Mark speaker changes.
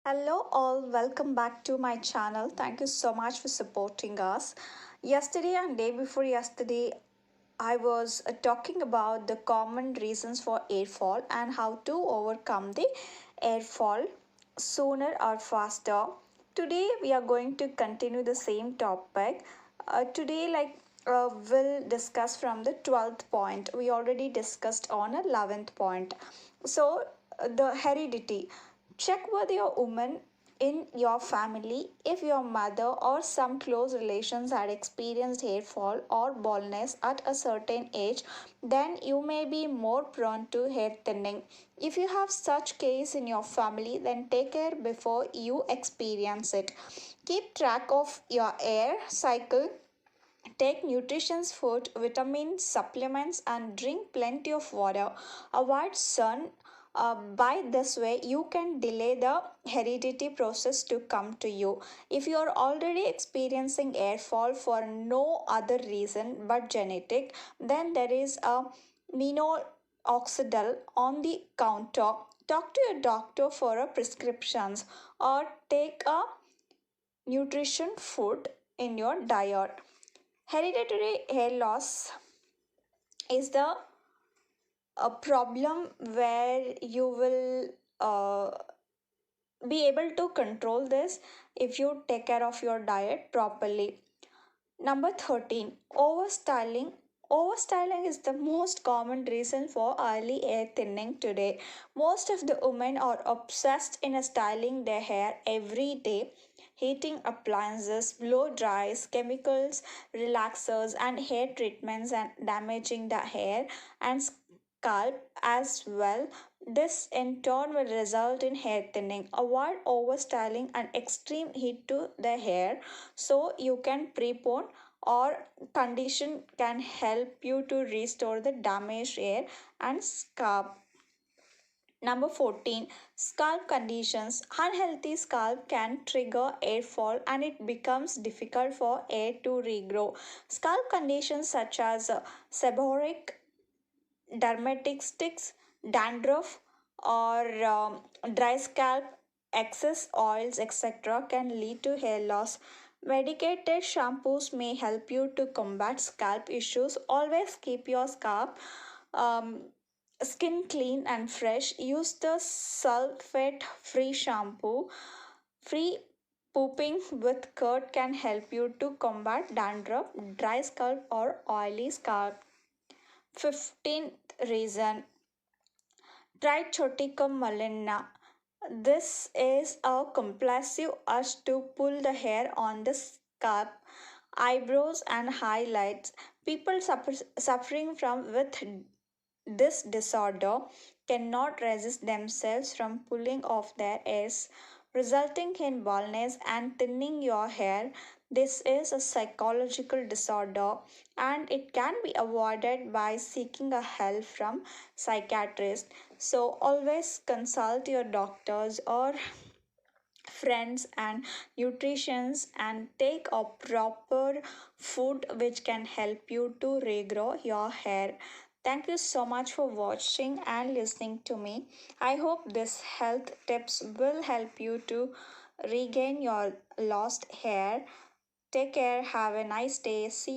Speaker 1: Hello, all. Welcome back to my channel. Thank you so much for supporting us. Yesterday and day before yesterday, I was talking about the common reasons for air fall and how to overcome the air fall sooner or faster. Today, we are going to continue the same topic. Today, we'll discuss from the 12th point. We already discussed on 11th point. So, the heredity. Check with your woman in your family if your mother or some close relations had experienced hair fall or baldness at a certain age, then you may be more prone to hair thinning. If you have such case in your family, then take care before you experience it. Keep track of your hair cycle. Take nutritious food, vitamins, supplements, and drink plenty of water. Avoid sun. By this way, you can delay the heredity process to come to you. If you are already experiencing air fall for no other reason but genetic, then there is a minoxidil on the counter. Talk to your doctor for a prescriptions or take a nutrition food in your diet. Hereditary hair loss is the a problem where you will be able to control this if you take care of your diet properly. Number 13, overstyling. Overstyling is the most common reason for early hair thinning today. Most of the women are obsessed in styling their hair every day. Heating appliances, blow dries, chemicals, relaxers, and hair treatments and damaging the hair and scalp as well. This in turn will result in hair thinning. Avoid overstyling and extreme heat to the hair so you can prepone or condition can help you to restore the damaged hair and scalp. Number 14, scalp conditions. Unhealthy scalp can trigger hair fall and it becomes difficult for hair to regrow. Scalp conditions such as seborrheic dermatitis, dandruff, or dry scalp, excess oils, etc., can lead to hair loss. Medicated shampoos may help you to combat scalp issues. Always keep your scalp um, skin clean and fresh. Use the sulfate free shampoo. Free pooping with curd can help you to combat dandruff, dry scalp, or oily scalp. 15th reason, Trichoticum maligna. This is a compulsive urge to pull the hair on the scalp, eyebrows, and highlights. People suffering from with this disorder cannot resist themselves from pulling off their hairs, resulting in baldness and thinning your hair. This is a psychological disorder and it can be avoided by seeking a help from psychiatrists. So always consult your doctors or friends and nutritions and take a proper food which can help you to regrow your hair. Thank you so much for watching and listening to me. I hope this health tips will help you to regain your lost hair. Take care, have a nice day. See